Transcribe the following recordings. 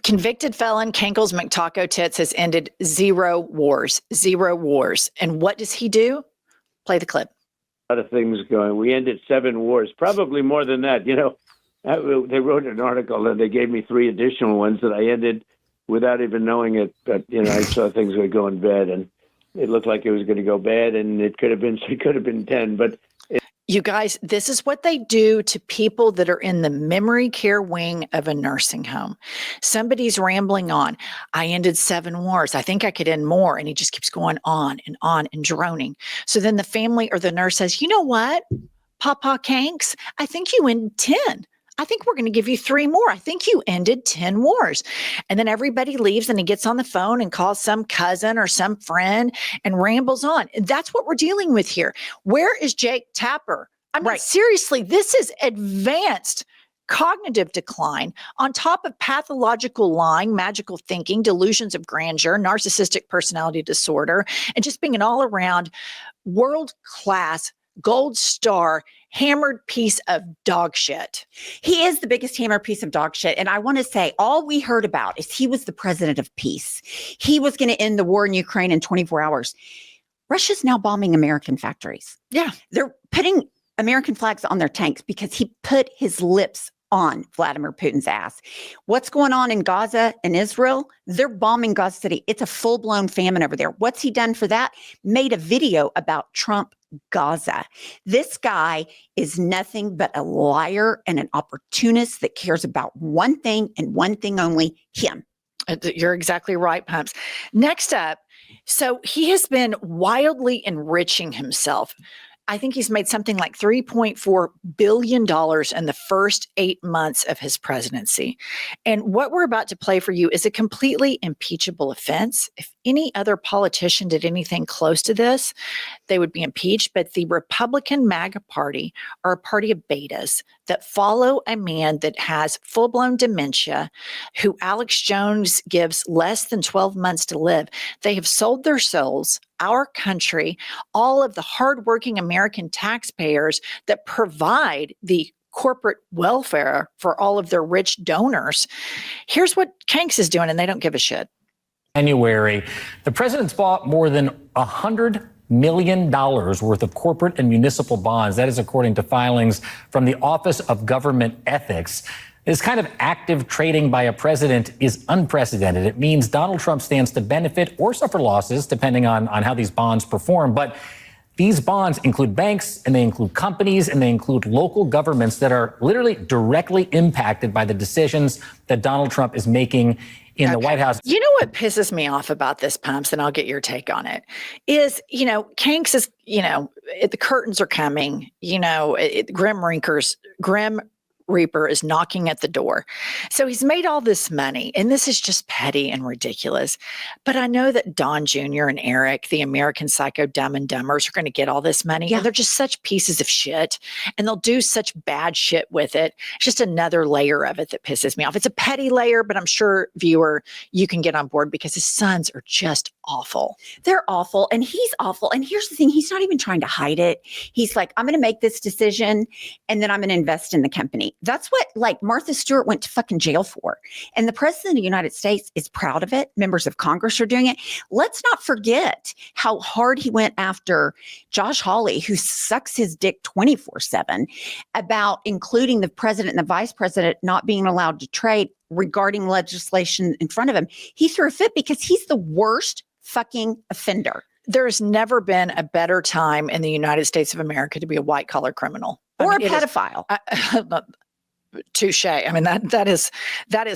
Convicted felon Kankles McTaco Tits has ended zero wars. And what does he do? Play the clip. A lot of things going. We ended 7 wars, probably more than that. You know, they wrote an article and they gave me 3 additional ones that I ended without even knowing it. But, you know, I saw things were going bad and it looked like it was going to go bad, and it could have been 10. But you guys, this is what they do to people that are in the memory care wing of a nursing home. Somebody's rambling on. I ended 7 wars. I think I could end more. And he just keeps going on and droning. So then the family or the nurse says, you know what, Papa Kanks, I think you ended 10. I think we're going to give you 3 more. I think you ended 10 wars. And then everybody leaves and he gets on the phone and calls some cousin or some friend and rambles on. That's what we're dealing with here. Where is Jake Tapper? I mean, seriously, this is advanced cognitive decline on top of pathological lying, magical thinking, delusions of grandeur, narcissistic personality disorder, and just being an all-around world-class gold star hammered piece of dog shit. He is the biggest hammered piece of dog shit. And I want to say all we heard about is he was the president of peace. He was going to end the war in Ukraine in 24 hours. Russia's now bombing American factories. Yeah. They're putting American flags on their tanks because he put his lips on Vladimir Putin's ass. What's going on in Gaza and Israel? They're bombing Gaza City. It's a full-blown famine over there. What's he done for that? Made a video about Trump Gaza. This guy is nothing but a liar and an opportunist that cares about one thing and one thing only, him. You're exactly right, Pumps. Next up, so he has been wildly enriching himself. I think he's made something like $3.4 billion in the first 8 months of his presidency. And what we're about to play for you is a completely impeachable offense. If any other politician did anything close to this, they would be impeached. But the Republican MAGA party are a party of betas that follow a man that has full-blown dementia, who Alex Jones gives less than 12 months to live. They have sold their souls, our country, all of the hardworking American taxpayers that provide the corporate welfare for all of their rich donors. Here's what Kanks is doing, and they don't give a shit. January, the president's bought more than $100 million worth of corporate and municipal bonds. That is according to filings from the Office of Government Ethics. This kind of active trading by a president is unprecedented. It means Donald Trump stands to benefit or suffer losses, depending on how these bonds perform. But these bonds include banks, and they include companies, and they include local governments that are literally directly impacted by the decisions that Donald Trump is making in the White House. You know what pisses me off about this, Pumps, and I'll get your take on it, is, Kanks is, the curtains are coming, Grim Reaper is knocking at the door. So he's made all this money, and this is just petty and ridiculous. But I know that Don Jr. and Eric, the American Psycho Dumb and Dumbers, are going to get all this money. Yeah. And they're just such pieces of shit, and they'll do such bad shit with it. It's just another layer of it that pisses me off. It's a petty layer, but I'm sure, viewer, you can get on board because his sons are just awful. They're awful, and he's awful. And here's the thing, he's not even trying to hide it. He's like, I'm going to make this decision, and then I'm going to invest in the company. That's what, Martha Stewart went to fucking jail for. And the president of the United States is proud of it. Members of Congress are doing it. Let's not forget how hard he went after Josh Hawley, who sucks his dick 24/7, about including the president and the vice president not being allowed to trade regarding legislation in front of him. He threw a fit because he's the worst fucking offender. There's never been a better time in the United States of America to be a white collar criminal. Or a pedophile. Touche. I mean, that is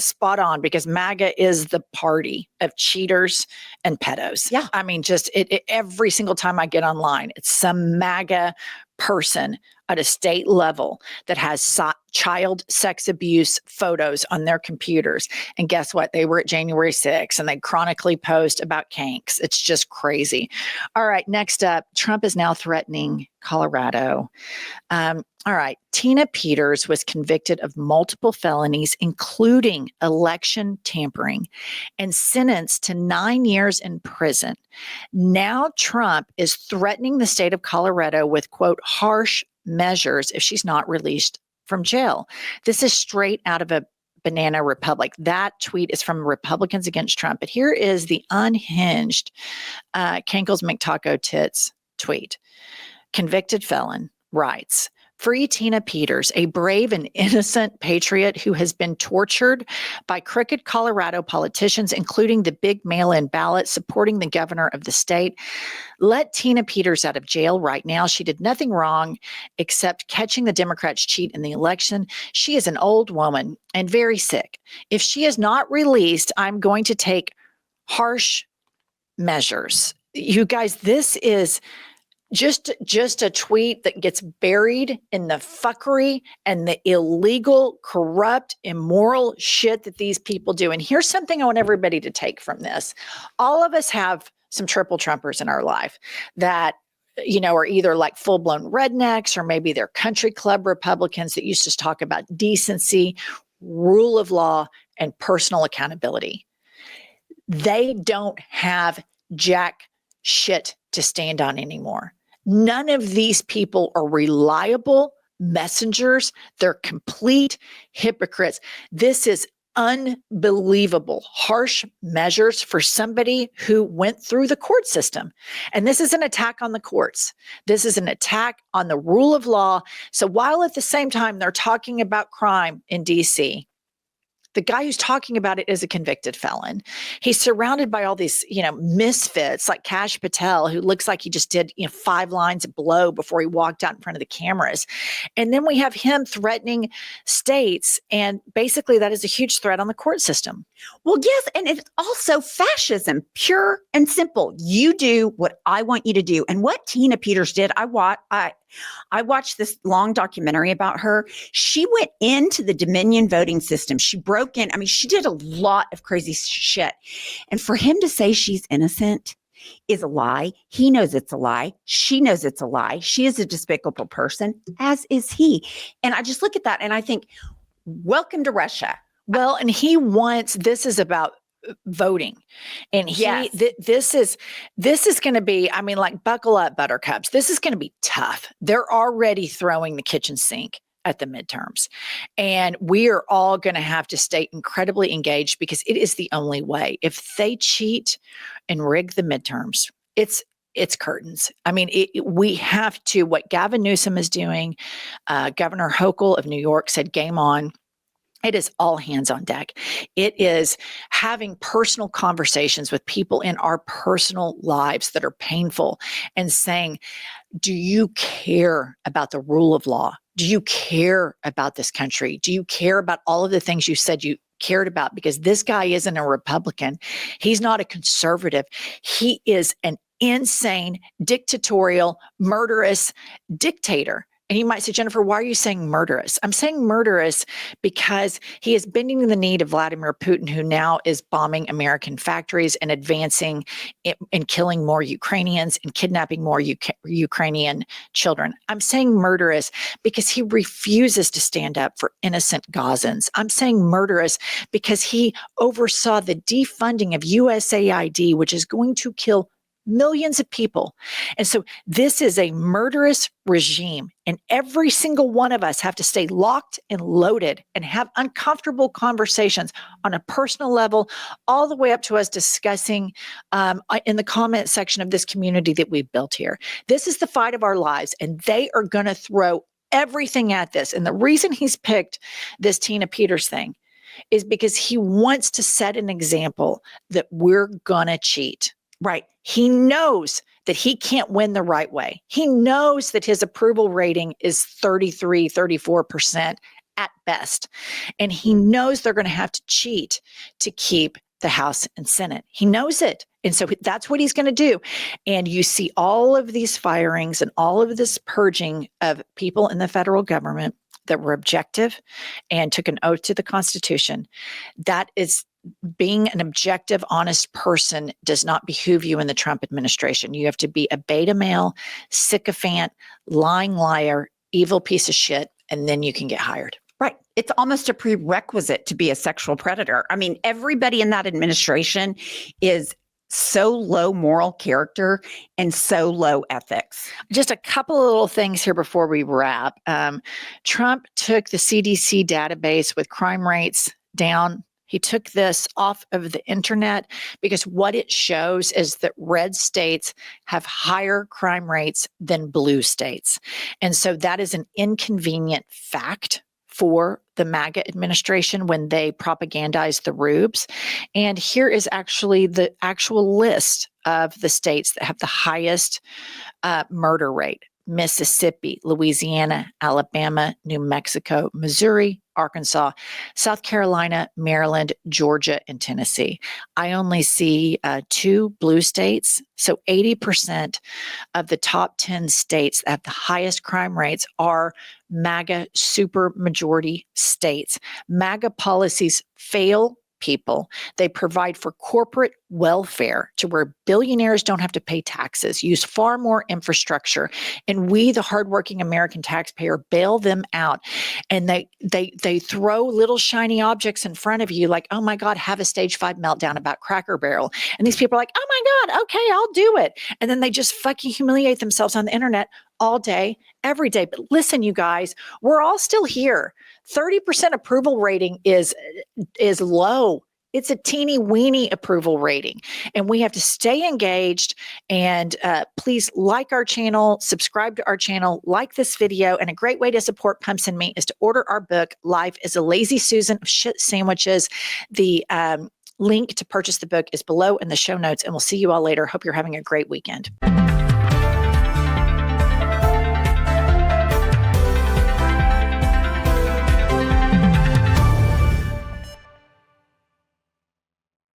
spot on, because MAGA is the party of cheaters and pedos. Yeah. I mean, just every single time I get online, it's some MAGA person at a state level that has child sex abuse photos on their computers. And guess what? They were at January 6th, and they chronically post about Kanks. It's just crazy. All right. Next up, Trump is now threatening Colorado. All right. Tina Peters was convicted of multiple felonies, including election tampering, and sentenced to 9 years in prison. Now Trump is threatening the state of Colorado with, quote, harsh measures if she's not released from jail. This is straight out of a Banana Republic. That tweet is from Republicans Against Trump. But here is the unhinged Kankles McTaco Tits tweet. Convicted felon writes, "Free Tina Peters, a brave and innocent patriot who has been tortured by crooked Colorado politicians, including the big mail-in ballot supporting the governor of the state. Let Tina Peters out of jail right now. She did nothing wrong except catching the Democrats cheat in the election. She is an old woman and very sick. If she is not released, I'm going to take harsh measures." You guys, this is just a tweet that gets buried in the fuckery and the illegal, corrupt, immoral shit that these people do. And here's something I want everybody to take from this. All of us have some triple Trumpers in our life that, you know, are either like full-blown rednecks or maybe they're country club Republicans that used to talk about decency, rule of law, and personal accountability. They don't have jack shit to stand on anymore. None of these people are reliable messengers. They're complete hypocrites. This is unbelievable, harsh measures for somebody who went through the court system. And this is an attack on the courts. This is an attack on the rule of law. So while at the same time they're talking about crime in DC, the guy who's talking about it is a convicted felon. He's surrounded by all these, you know, misfits like Kash Patel, who looks like he just did, 5 lines of blow before he walked out in front of the cameras. And then we have him threatening states. And basically that is a huge threat on the court system. Well, yes. And it's also fascism, pure and simple. You do what I want you to do. And what Tina Peters did, I watched this long documentary about her. She went into the Dominion voting system. She broke in. I mean, she did a lot of crazy shit. And for him to say she's innocent is a lie. He knows it's a lie. She knows it's a lie. She is a despicable person, as is he. And I just look at that and I think, welcome to Russia. Well, and he wants, this is about voting. And Yes. this is going to be, I mean, like, buckle up, buttercups. This is going to be tough. They're already throwing the kitchen sink at the midterms. And we are all going to have to stay incredibly engaged because it is the only way. If they cheat and rig the midterms, it's curtains. I mean, we have to, what Gavin Newsom is doing, Governor Hochul of New York said, game on. It is all hands on deck. It is having personal conversations with people in our personal lives that are painful and saying, do you care about the rule of law? Do you care about this country? Do you care about all of the things you said you cared about? Because this guy isn't a Republican. He's not a conservative. He is an insane, dictatorial, murderous dictator. And you might say, Jennifer, why are you saying murderous? I'm saying murderous because he is bending the knee to Vladimir Putin, who now is bombing American factories and advancing and killing more Ukrainians and kidnapping more Ukrainian children. I'm saying murderous because he refuses to stand up for innocent Gazans. I'm saying murderous because he oversaw the defunding of USAID, which is going to kill millions of people. And so this is a murderous regime, and every single one of us have to stay locked and loaded and have uncomfortable conversations on a personal level, all the way up to us discussing in the comment section of this community that we've built here. This is the fight of our lives, and they are going to throw everything at this. And the reason he's picked this Tina Peters thing is because he wants to set an example that we're going to cheat. Right. He knows that he can't win the right way. He knows that his approval rating is 33, 34% at best. And he knows they're going to have to cheat to keep the House and Senate. He knows it. And so that's what he's going to do. And you see all of these firings and all of this purging of people in the federal government that were objective and took an oath to the Constitution. That is, being an objective, honest person does not behoove you in the Trump administration. You have to be a beta male, sycophant, lying liar, evil piece of shit, and then you can get hired. Right. It's almost a prerequisite to be a sexual predator. I mean, everybody in that administration is so low moral character and so low ethics. Just a couple of little things here before we wrap. Trump took the CDC database with crime rates down. He took this off of the internet because what it shows is that red states have higher crime rates than blue states. And so that is an inconvenient fact for the MAGA administration when they propagandize the rubes. And here is actually the actual list of the states that have the highest murder rate: Mississippi, Louisiana, Alabama, New Mexico, Missouri, Arkansas, South Carolina, Maryland, Georgia, and Tennessee. I only see 2 blue states. So 80% of the top 10 states that have the highest crime rates are MAGA super majority states. MAGA policies fail people. They provide for corporate welfare to where billionaires don't have to pay taxes, use far more infrastructure, and we, the hardworking American taxpayer, bail them out. And they throw little shiny objects in front of you like, oh my God, have a stage 5 meltdown about Cracker Barrel. And these people are like, oh my God, okay, I'll do it. And then they just fucking humiliate themselves on the internet all day, every day. But listen, you guys, we're all still here. 30% approval rating is low. It's a teeny weeny approval rating. And we have to stay engaged. And please like our channel, subscribe to our channel, like this video. And a great way to support Pumps and Me is to order our book, Life is a Lazy Susan of Shit Sandwiches. The link to purchase the book is below in the show notes. And we'll see you all later. Hope you're having a great weekend.